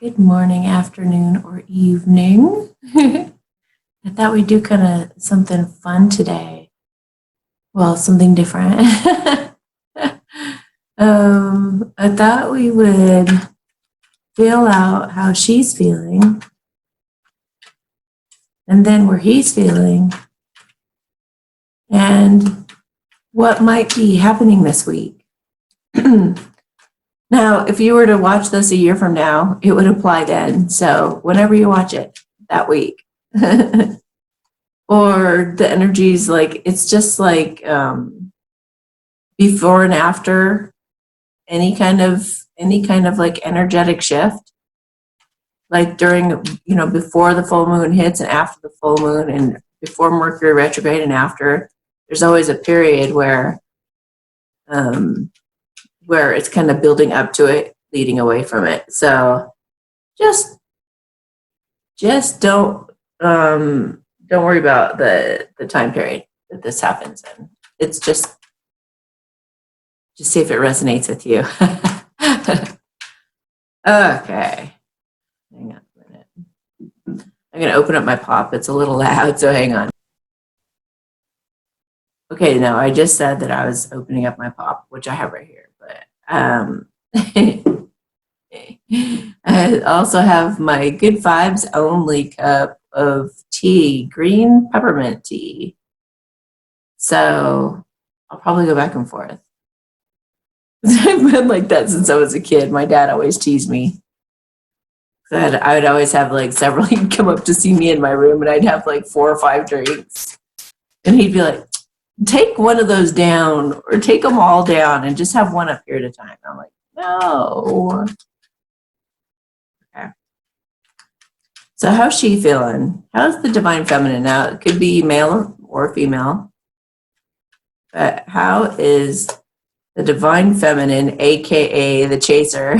Good morning, afternoon, or evening. I thought we'd do kind of something fun today. Well, something different. I thought we would feel out how she's feeling and then where he's feeling and what might be happening this week. Now, if you were to watch this a year from now, it would apply then. So whenever you watch it that week. Or the energies, like it's just like before and after any kind of like energetic shift, like during, before the full moon hits and after the full moon and before Mercury retrograde and after, there's always a period where it's kind of building up to it, leading away from it. So just don't worry about the time period that this happens in. It's just see if it resonates with you. Okay. Hang on a minute. I'm going to open up my pop. It's a little loud, so hang on. Okay, no, I just said that I was opening up my pop, which I have right here. But I also have my Good Vibes Only cup of tea, green peppermint tea. So I'll probably go back and forth. I've been like that since I was a kid. My dad always teased me. I would always have like several. He'd come up to see me in my room and I'd have like 4 or 5 drinks. And he'd be like, take one of those down or take them all down and just have one up here at a time. I'm like, no. Okay. So how's she feeling? How's the divine feminine? Now, it could be male or female. But how is the divine feminine, aka the chaser,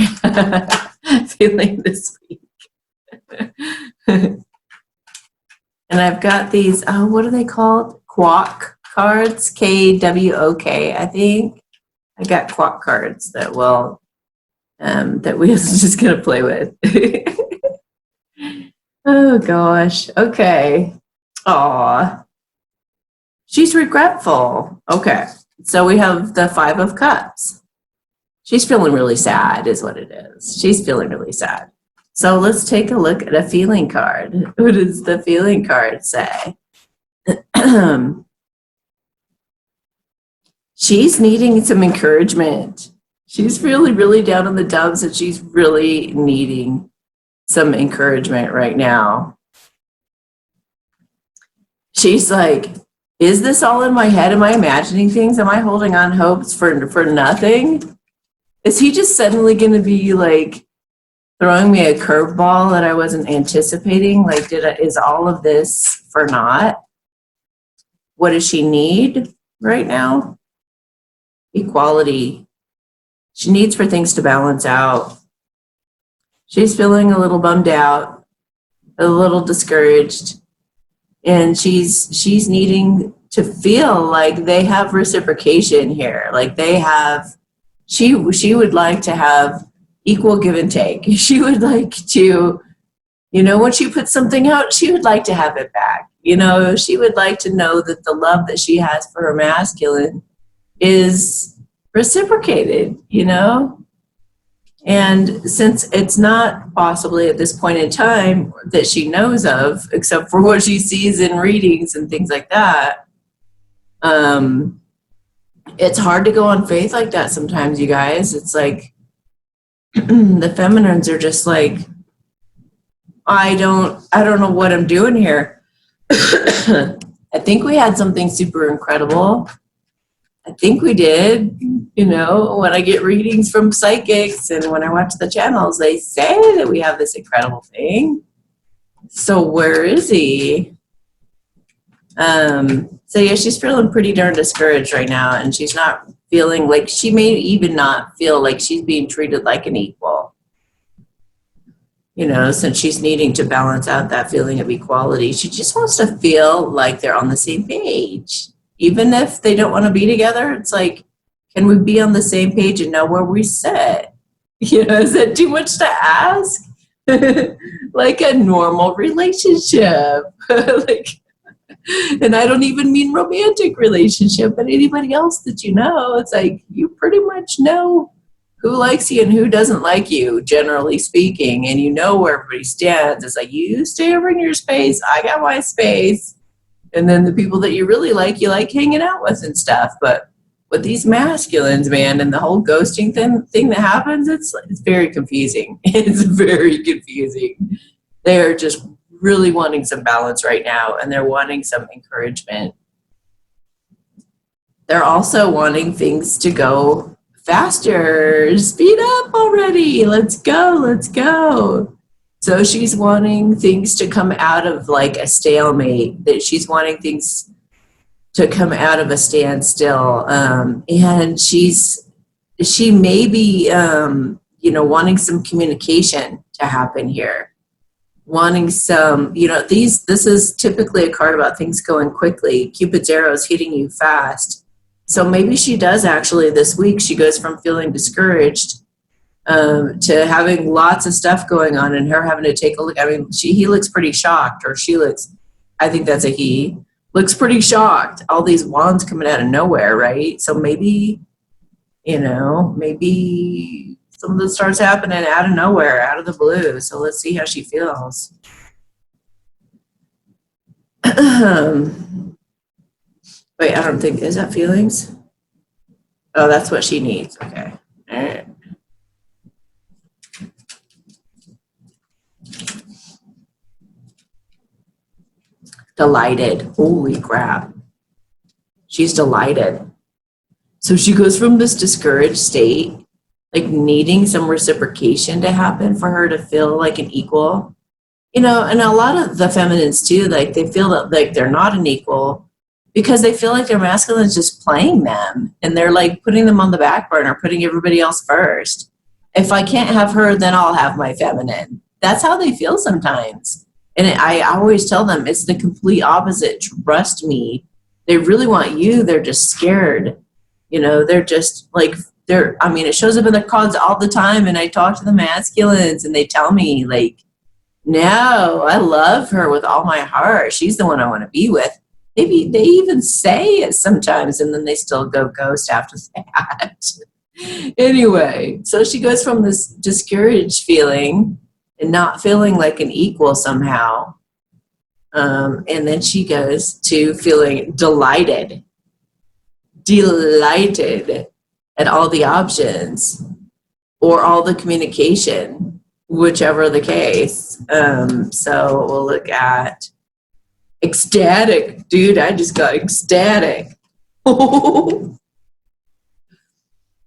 feeling this week? And I've got these, what are they called? Quack cards, KWOK, I think. I got quack cards that we're just gonna play with. Oh gosh. Okay. Aw. She's regretful. Okay. So we have the 5 of Cups. She's feeling really sad is what it is. She's feeling really sad. So let's take a look at a feeling card. What does the feeling card say? She's needing some encouragement. She's really, really down in the dumps and she's really needing some encouragement right now. She's like, is this all in my head? Am I imagining things? Am I holding on hopes for nothing? Is he just suddenly going to be like throwing me a curveball that I wasn't anticipating? Like, is all of this for naught? What does she need right now? Equality. She needs for things to balance out. She's feeling a little bummed out, a little discouraged. And she's needing to feel like they have reciprocation here. Like they have, she would like to have equal give and take. She would like to, when she puts something out, she would like to have it back. She would like to know that the love that she has for her masculine is reciprocated, And since it's not possibly at this point in time that she knows of, except for what she sees in readings and things like that, it's hard to go on faith like that sometimes, you guys. It's like the feminines are just like, I don't know what I'm doing here. I think we had something super incredible. I think we did, when I get readings from psychics and when I watch the channels, they say that we have this incredible thing. So where is he? So yeah, she's feeling pretty darn discouraged right now, and she's not feeling like, she may even not feel like she's being treated like an equal. Since she's needing to balance out that feeling of equality, she just wants to feel like they're on the same page. Even if they don't want to be together, it's like, can we be on the same page and know where we sit? Is that too much to ask? like a normal relationship. Like, and I don't even mean romantic relationship, but anybody else that you know, it's like you pretty much know who likes you and who doesn't like you, generally speaking, and you know where everybody stands. It's like you stay over in your space, I got my space, and then the people that you really like, you like hanging out with and stuff. But with these masculines, man, and the whole ghosting thing that happens, it's very confusing. It's very confusing. They're just really wanting some balance right now, and they're wanting some encouragement. They're also wanting things to go faster. Speed up already. Let's go. Let's go. So she's wanting things to come out of like a stalemate, that she's wanting things to come out of a standstill. And she may be, wanting some communication to happen here. Wanting some, this is typically a card about things going quickly. Cupid's arrows hitting you fast. So maybe she does actually this week, she goes from feeling discouraged to having lots of stuff going on and her having to take a look. I mean, he looks pretty shocked, or she looks, I think that's a he, looks pretty shocked. All these wands coming out of nowhere, right? So maybe, maybe something starts happening out of nowhere, out of the blue. So let's see how she feels. Wait, I don't think, is that feelings? Oh, that's what she needs. Okay. All right. Delighted. Holy crap. She's delighted. So she goes from this discouraged state, like needing some reciprocation to happen for her to feel like an equal. And a lot of the feminines too, like they feel that like they're not an equal because they feel like their masculine is just playing them and they're like putting them on the back burner, putting everybody else first. If I can't have her, then I'll have my feminine. That's how they feel sometimes. And I always tell them it's the complete opposite. Trust me. They really want you. They're just scared. They're just like, it shows up in the cards all the time. And I talk to the masculines and they tell me like, no, I love her with all my heart. She's the one I want to be with. Maybe they even say it sometimes and then they still go ghost after that. Anyway, so she goes from this discouraged feeling and not feeling like an equal somehow. And then she goes to feeling delighted at all the options or all the communication, whichever the case. So we'll look at ecstatic. Dude, I just got ecstatic.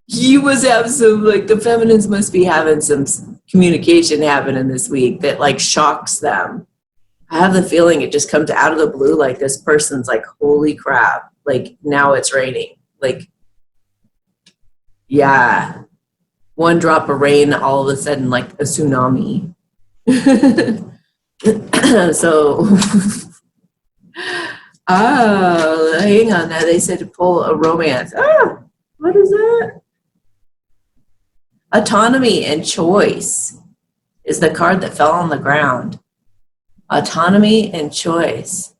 He was having some, like, the feminines must be having some communication happening this week that like shocks them. I have the feeling it just comes out of the blue, like this person's like, holy crap, like now it's raining. Like, yeah, one drop of rain, all of a sudden like a tsunami. So, oh, hang on now. They said to pull a romance. Oh, what is that? Autonomy and choice is the card that fell on the ground. Autonomy and choice.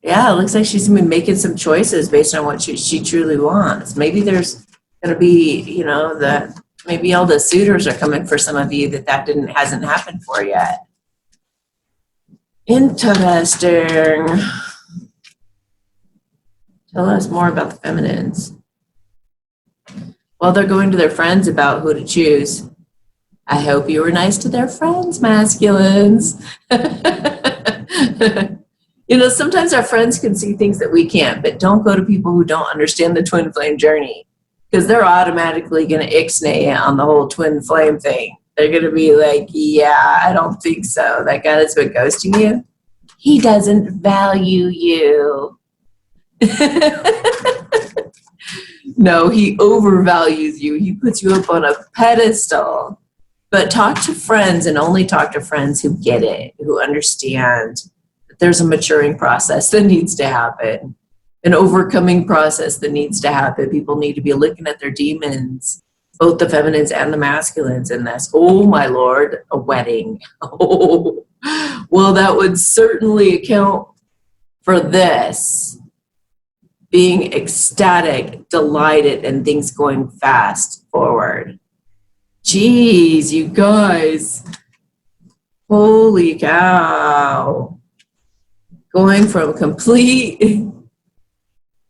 Yeah, it looks like she's been making some choices based on what she truly wants. Maybe there's going to be, that maybe all the suitors are coming for some of you that hasn't happened for yet. Interesting. Tell us more about the feminines. Well, they're going to their friends about who to choose. I hope you were nice to their friends, masculines. Sometimes our friends can see things that we can't, but don't go to people who don't understand the twin flame journey because they're automatically going to ixnay on the whole twin flame thing. They're going to be like, yeah, I don't think so. That guy that's been ghosting you, he doesn't value you. No, he overvalues you. He puts you up on a pedestal. But talk to friends and only talk to friends who get it, who understand that there's a maturing process that needs to happen, an overcoming process that needs to happen. People need to be looking at their demons both the feminines and the masculines in this. Oh my Lord, a wedding. Oh, well, that would certainly account for this being ecstatic, delighted, and things going fast forward. Jeez, you guys. Holy cow. Going from complete,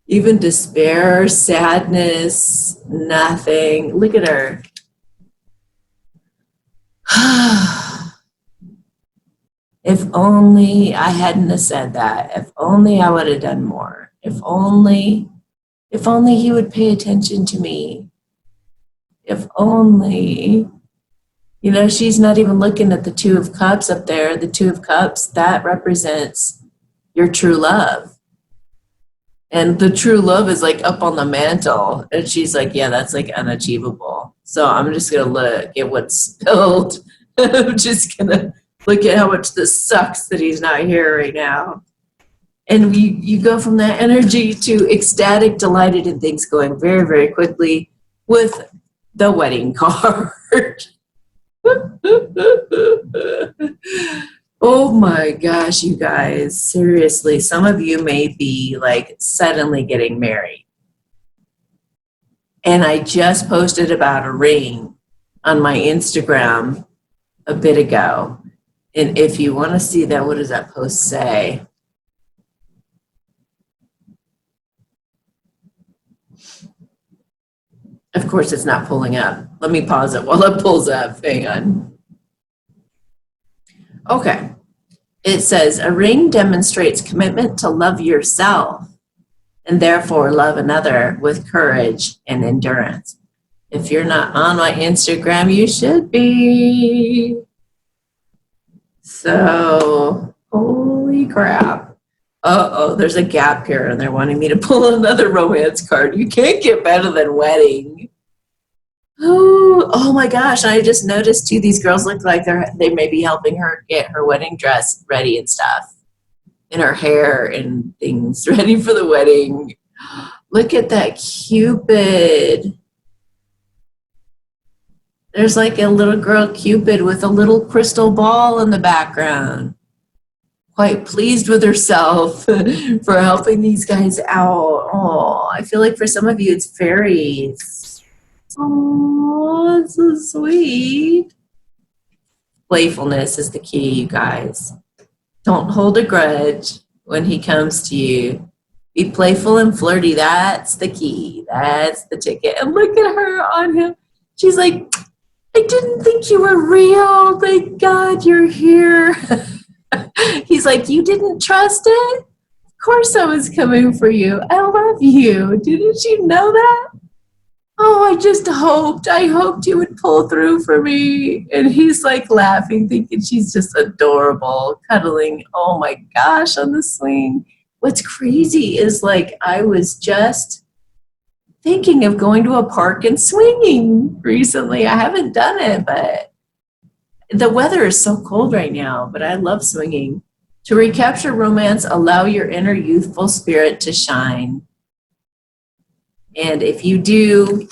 even despair, sadness, nothing. Look at her. If only I hadn't have said that. If only I would have done more. If only he would pay attention to me. If only. You know, she's not even looking at the Two of Cups up there. The Two of Cups, that represents your true love. And the true love is like up on the mantle. And she's like, yeah, that's like unachievable. So I'm just going to look at what's spilled. I'm just going to look at how much this sucks that he's not here right now. And you go from that energy to ecstatic, delighted, and things going very, very quickly with the wedding card. Oh my gosh, you guys, seriously, some of you may be like suddenly getting married. And I just posted about a ring on my Instagram a bit ago. And if you want to see that, what does that post say? Of course, it's not pulling up. Let me pause it while it pulls up. Hang on. Okay. It says, a ring demonstrates commitment to love yourself and therefore love another with courage and endurance. If you're not on my Instagram, you should be. So, holy crap. Uh-oh, there's a gap here and they're wanting me to pull another romance card. You can't get better than wedding. Oh my gosh, I just noticed too, these girls look like they may be helping her get her wedding dress ready and stuff. And her hair and things ready for the wedding. Look at that Cupid. There's like a little girl Cupid with a little crystal ball in the background. Quite pleased with herself for helping these guys out. Oh, I feel like for some of you it's fairies. Oh, that's so sweet. Playfulness is the key, you guys. Don't hold a grudge when he comes to you. Be playful and flirty. That's the key. That's the ticket. And look at her on him. She's like, I didn't think you were real. Thank God you're here. He's like, you didn't trust it? Of course I was coming for you. I love you. Didn't you know that? Oh, I hoped you would pull through for me. And he's like laughing, thinking she's just adorable, cuddling, oh my gosh, on the swing. What's crazy is like, I was just thinking of going to a park and swinging recently. I haven't done it, but the weather is so cold right now, but I love swinging. To recapture romance, allow your inner youthful spirit to shine. And if you do,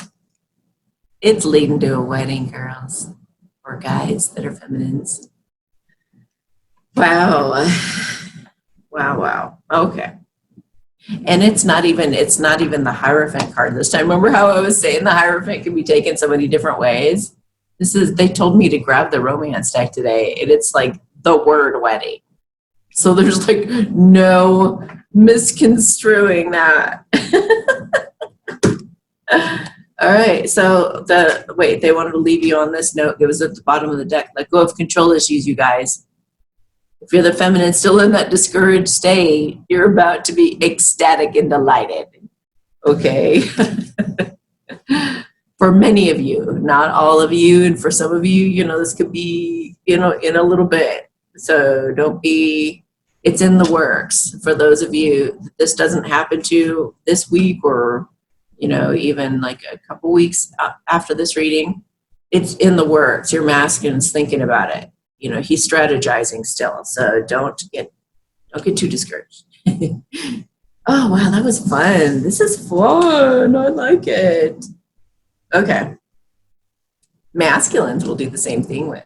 it's leading to a wedding, girls or guys that are feminines. Wow. Wow. Okay. And it's not even the Hierophant card this time. Remember how I was saying the Hierophant can be taken so many different ways? They told me to grab the romance deck today, and it's like the word wedding. So there's like no misconstruing that. All right, so they wanted to leave you on this note. It was at the bottom of the deck. Let go of control issues, you guys. If you're the feminine still in that discouraged state, you're about to be ecstatic and delighted. Okay. For many of you, not all of you, and for some of you, this could be, in a little bit. So don't be, it's in the works. For those of you, this doesn't happen to this week or, even like a couple weeks after this reading, it's in the works. Your masculine's thinking about it. He's strategizing still. So don't get too discouraged. Oh, wow, that was fun. This is fun. I like it. Okay. masculines will do the same thing with.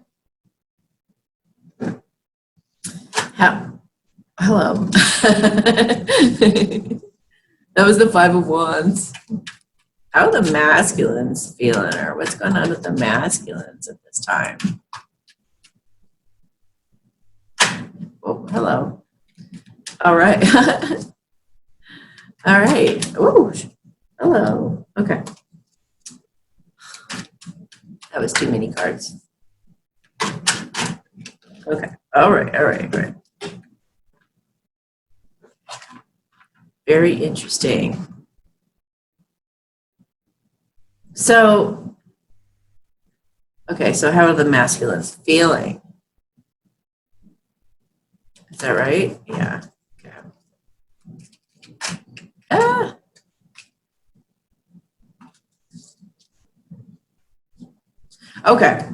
Hello. That was the Five of Wands. How are the masculines feeling, or what's going on with the masculines at this time? Oh, hello. All right. All right. Oh, hello. Okay. That was too many cards. Okay. All right. All right. All right. Very interesting. So, okay, so how are the masculines feeling? Is that right? Yeah. Okay. Ah. Okay.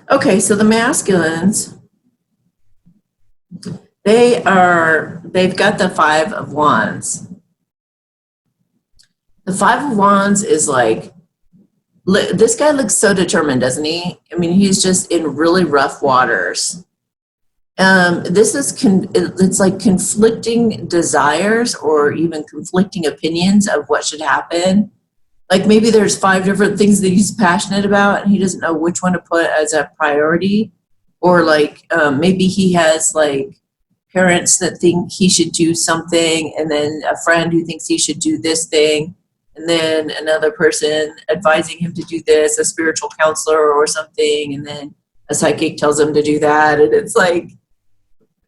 Okay, so the masculines, they've got the Five of Wands. The Five of Wands is like, this guy looks so determined, doesn't he? I mean, he's just in really rough waters. This is, it's like conflicting desires or even conflicting opinions of what should happen. Like maybe there's 5 different things that he's passionate about and he doesn't know which one to put as a priority. Or like maybe he has like parents that think he should do something, and then a friend who thinks he should do this thing, and then another person advising him to do this, a spiritual counselor or something, and then a psychic tells him to do that. And it's like,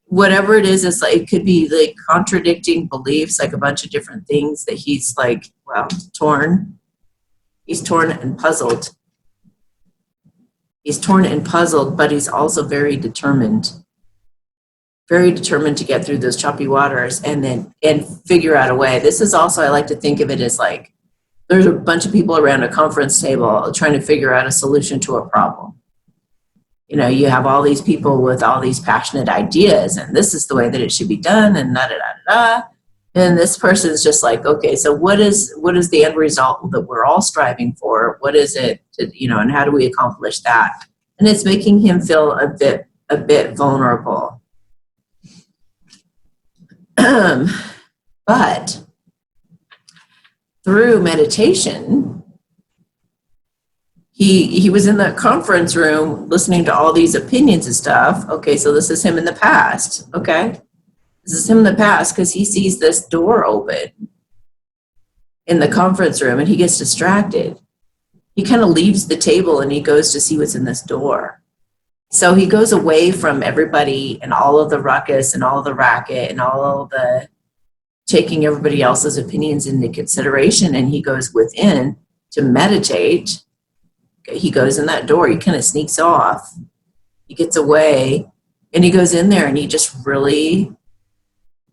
whatever it is, it's like, it could be like contradicting beliefs, like a bunch of different things that he's like, well, torn. He's torn and puzzled. He's torn and puzzled, but he's also very determined to get through those choppy waters and figure out a way. This is also, I like to think of it as like, there's a bunch of people around a conference table trying to figure out a solution to a problem. You know, you have all these people with all these passionate ideas, and this is the way that it should be done, and da da da da. And this person is just like, okay, so what is the end result that we're all striving for? What is it, and how do we accomplish that? And it's making him feel a bit vulnerable. But through meditation, he was in the conference room listening to all these opinions and stuff. Okay, so this is him in the past. Okay. This is him in the past because he sees this door open in the conference room and he gets distracted. He kind of leaves the table and he goes to see what's in this door. So he goes away from everybody and all of the ruckus and all of the racket and all of the taking everybody else's opinions into consideration, and he goes within to meditate. He goes in that door, he kind of sneaks off, he gets away, and he goes in there and he just really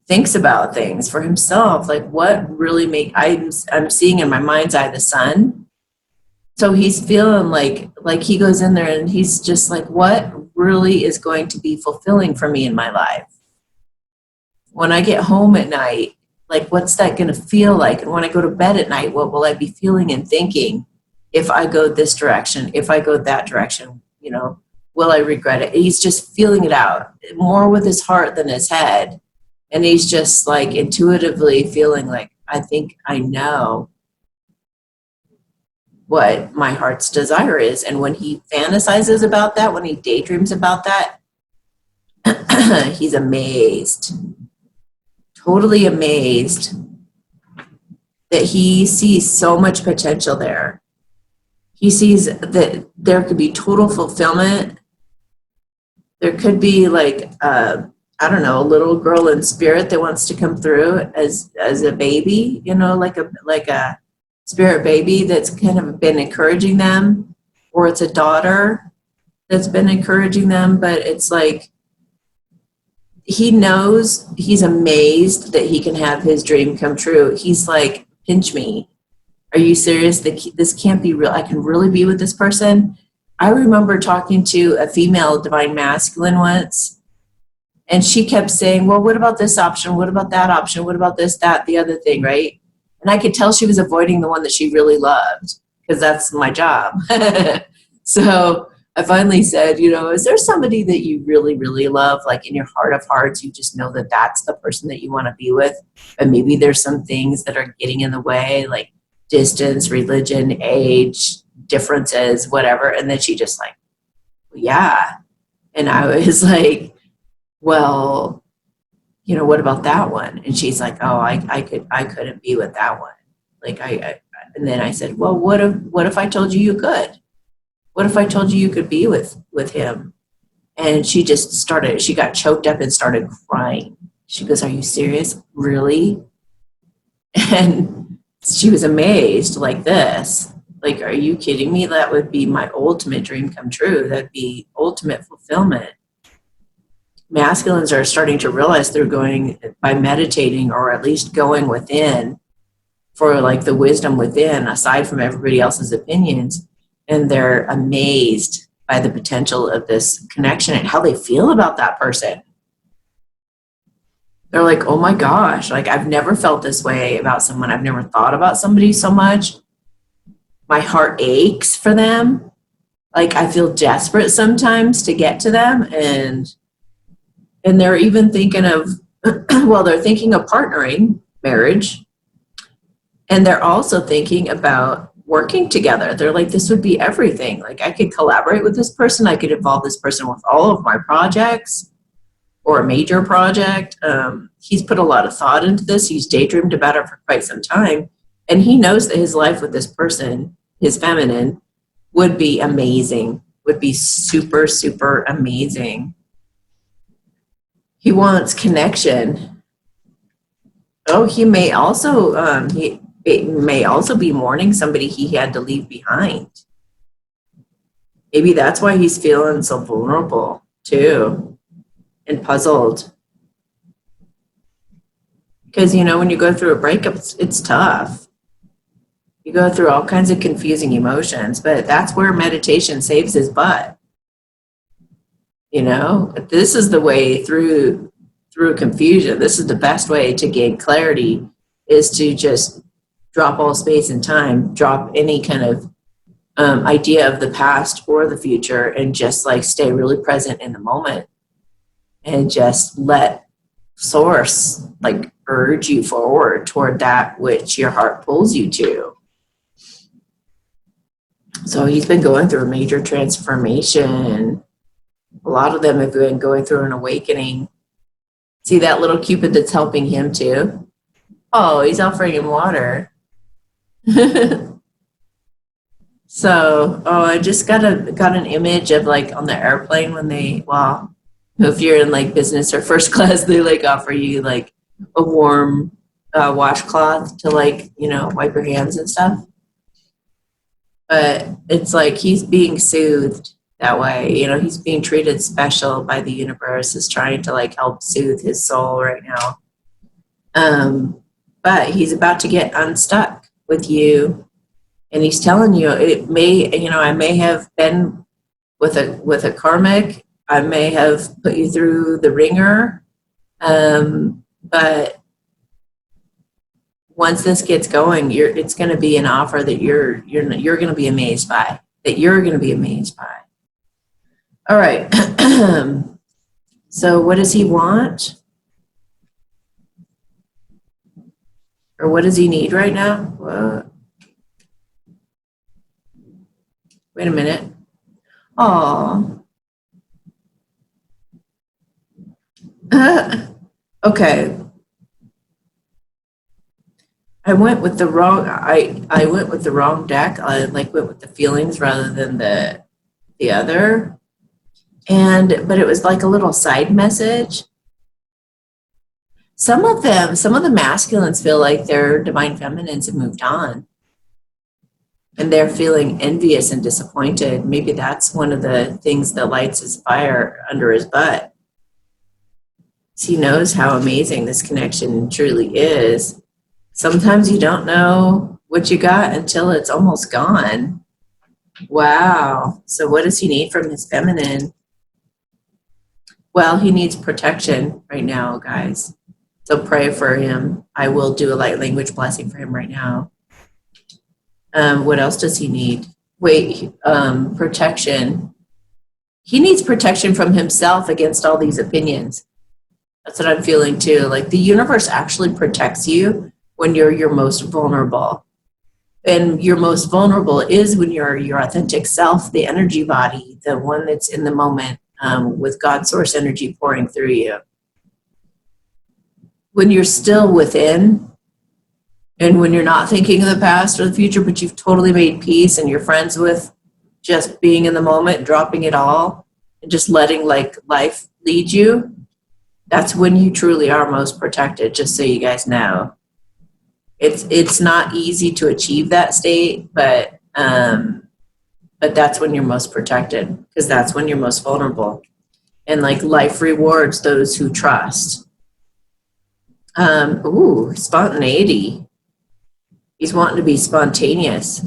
thinks about things for himself, like what really I'm seeing in my mind's eye the sun. So he's feeling like he goes in there and he's just like, what really is going to be fulfilling for me in my life? When I get home at night, like what's that going to feel like? And when I go to bed at night, what will I be feeling and thinking? If I go this direction, if I go that direction, will I regret it? He's just feeling it out more with his heart than his head. And he's just like intuitively feeling like, I think I know what my heart's desire is. And when he fantasizes about that, when he daydreams about that, he's amazed, totally amazed that he sees so much potential there. He sees that there could be total fulfillment. There could be like, a little girl in spirit that wants to come through as a baby, like a spirit baby that's kind of been encouraging them, or it's a daughter that's been encouraging them. But it's like, he knows, he's amazed that he can have his dream come true. He's like, pinch me. Are you serious? This can't be real. I can really be with this person. I remember talking to a female divine masculine once, and she kept saying, well, what about this option? What about that option? What about this, that, the other thing, right? And I could tell she was avoiding the one that she really loved, because that's my job. So I finally said, is there somebody that you really, really love, like in your heart of hearts, you just know that that's the person that you want to be with? But maybe there's some things that are getting in the way, like distance, religion, age, differences, whatever. And then she just like, yeah. And I was like, well, what about that one? And she's like, oh, I couldn't be with that one. Like and then I said, well, what if I told you could? What if I told you could be with him? And she got choked up and started crying. She goes, are you serious? Really? And she was amazed like this. Like, are you kidding me? That would be my ultimate dream come true. That'd be ultimate fulfillment. Masculines are starting to realize they're going, by meditating or at least going within for like the wisdom within, aside from everybody else's opinions, and they're amazed by the potential of this connection and how they feel about that person. They're like, oh my gosh, like I've never felt this way about someone. I've never thought about somebody so much. My heart aches for them. Like I feel desperate sometimes to get to them. And they're even thinking of, they're thinking of partnering, marriage. And they're also thinking about working together. They're like, this would be everything. Like I could collaborate with this person. I could involve this person with all of my projects or a major project. He's put a lot of thought into this. He's daydreamed about it for quite some time. And he knows that his life with this person, his feminine, would be amazing, would be super, super amazing. He wants connection. Oh, he may also, it may also be mourning somebody he had to leave behind. Maybe that's why he's feeling so vulnerable too and puzzled. Because, when you go through a breakup, it's tough. You go through all kinds of confusing emotions, but that's where meditation saves his butt. This is the way through confusion. This is the best way to gain clarity, is to just drop all space and time, drop any kind of idea of the past or the future, and just like stay really present in the moment and just let source like urge you forward toward that which your heart pulls you to. So he's been going through a major transformation. A lot of them have been going through an awakening. See that little Cupid that's helping him too? Oh, he's offering him water. So, I just got an image of like on the airplane when if you're in like business or first class, they like offer you like a warm washcloth to like, wipe your hands and stuff. But it's like he's being soothed that way. He's being treated special by the universe, is trying to like help soothe his soul right now. But he's about to get unstuck with you. And he's telling you, it may, I may have been with a karmic. I may have put you through the ringer. But once this gets going, it's going to be an offer that you're going to be amazed by. All right. So what does he want? Or what does he need right now? Whoa. Wait a minute. Oh. Okay. I went with the wrong deck. I went with the feelings rather than the other. But it was like a little side message. Some of the masculines feel like their divine feminines have moved on. And they're feeling envious and disappointed. Maybe that's one of the things that lights his fire under his butt. He knows how amazing this connection truly is. Sometimes you don't know what you got until it's almost gone. Wow. So what does he need from his feminine? Well, he needs protection right now, guys. So pray for him. I will do a light language blessing for him right now. What else does he need? Protection. He needs protection from himself against all these opinions. That's what I'm feeling too. Like the universe actually protects you when you're your most vulnerable. And your most vulnerable is when you're your authentic self, the energy body, the one that's in the moment, with God's source energy pouring through you. When you're still within, and when you're not thinking of the past or the future, but you've totally made peace and you're friends with just being in the moment, dropping it all, and just letting like life lead you, that's when you truly are most protected, just so you guys know. It's not easy to achieve that state, but that's when you're most protected, because that's when you're most vulnerable. And like life rewards those who trust. Spontaneity. He's wanting to be spontaneous.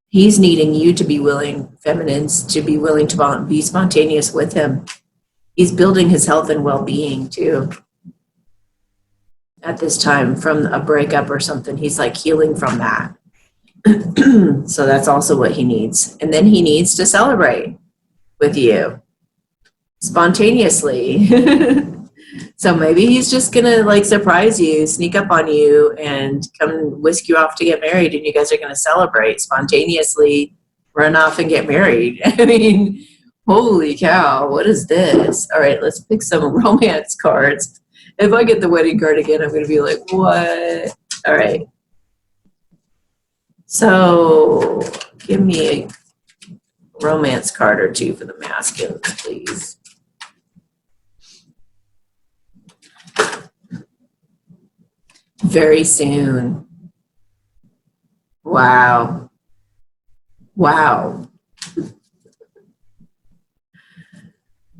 He's needing you to be willing, feminines, to be willing to be spontaneous with him. He's building his health and well-being too. At this time, from a breakup or something, he's like healing from that. So that's also what he needs. And then he needs to celebrate with you spontaneously. So maybe he's just gonna like surprise you, sneak up on you, and come whisk you off to get married, and you guys are gonna celebrate spontaneously, run off and get married. I mean, holy cow, what is this? All right, let's pick some romance cards. If I get the wedding card again, I'm gonna be like, what? All right. So give me a romance card or two for the masculine, please. Very soon. Wow. Wow.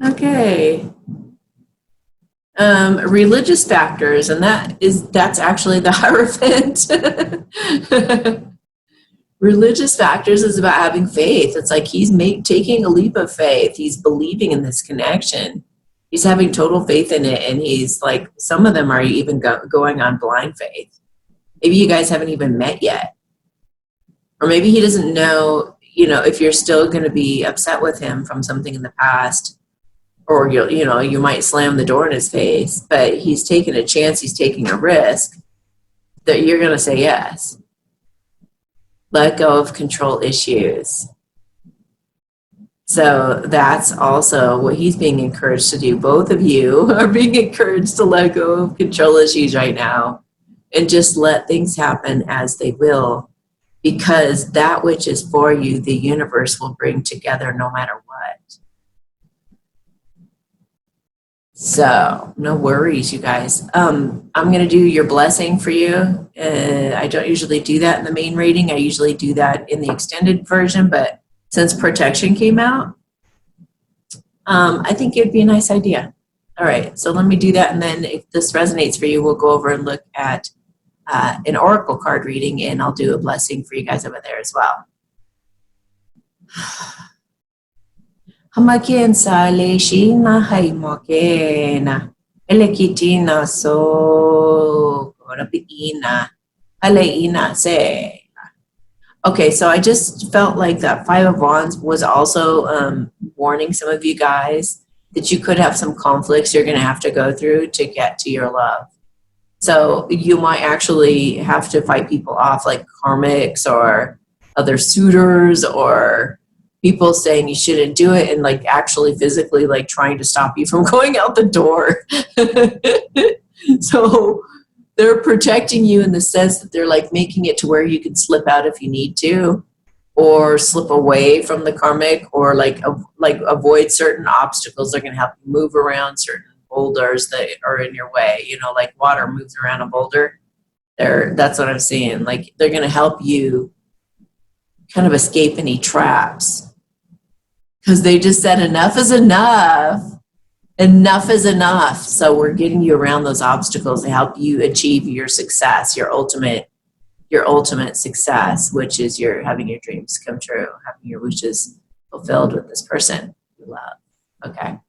Okay. Religious factors, and that's actually the Hierophant. Religious factors is about having faith. It's like he's taking a leap of faith. He's believing in this connection. He's having total faith in it, and he's like, some of them are even going on blind faith. Maybe you guys haven't even met yet. Or maybe he doesn't know, if you're still going to be upset with him from something in the past, or you might slam the door in his face, but he's taking a chance, he's taking a risk that you're going to say yes. Let go of control issues. So that's also what he's being encouraged to do. Both of you are being encouraged to let go of control issues right now and just let things happen as they will, because that which is for you, the universe will bring together no matter what. So no worries, you guys. I'm going to do your blessing for you. I don't usually do that in the main reading. I usually do that in the extended version, but since protection came out, I think it'd be a nice idea. All right, so let me do that, and then if this resonates for you, we'll go over and look at an oracle card reading, and I'll do a blessing for you guys over there as well. Hamakin sa leshina haimokena elekitina so rapiina haleina se. Okay, so I just felt like that Five of Wands was also warning some of you guys that you could have some conflicts you're going to have to go through to get to your love. So you might actually have to fight people off, like karmics or other suitors or people saying you shouldn't do it, and like actually physically like trying to stop you from going out the door. So they're protecting you in the sense that they're like making it to where you can slip out if you need to, or slip away from the karmic, or like avoid certain obstacles. They're going to help you move around certain boulders that are in your way, like water moves around a boulder. That's what I'm seeing. Like they're going to help you kind of escape any traps, because they just said enough is enough. Enough is enough. So we're getting you around those obstacles to help you achieve your success, your ultimate success, which is having your dreams come true, having your wishes fulfilled with this person you love. Okay.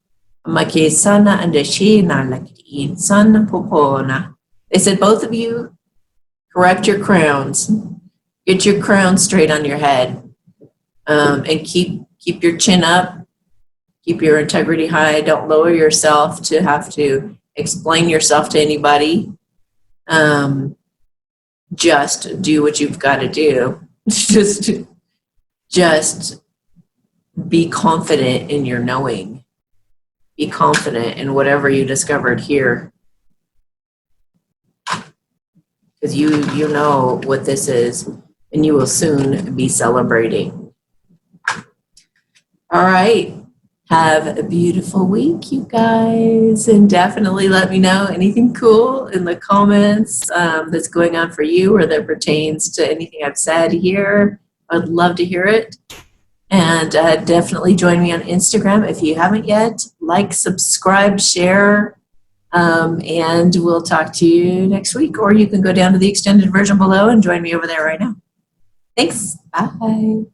Maki sana andashi na lakit san popona. They said, both of you, correct your crowns. Get your crown straight on your head. And keep your chin up. Keep your integrity high. Don't lower yourself to have to explain yourself to anybody. Just do what you've got to do. Just be confident in your knowing. Be confident in whatever you discovered here. Because you know what this is, and you will soon be celebrating. All right. Have a beautiful week, you guys. And definitely let me know anything cool in the comments that's going on for you or that pertains to anything I've said here. I'd love to hear it. And definitely join me on Instagram if you haven't yet. Like, subscribe, share, and we'll talk to you next week. Or you can go down to the extended version below and join me over there right now. Thanks. Bye.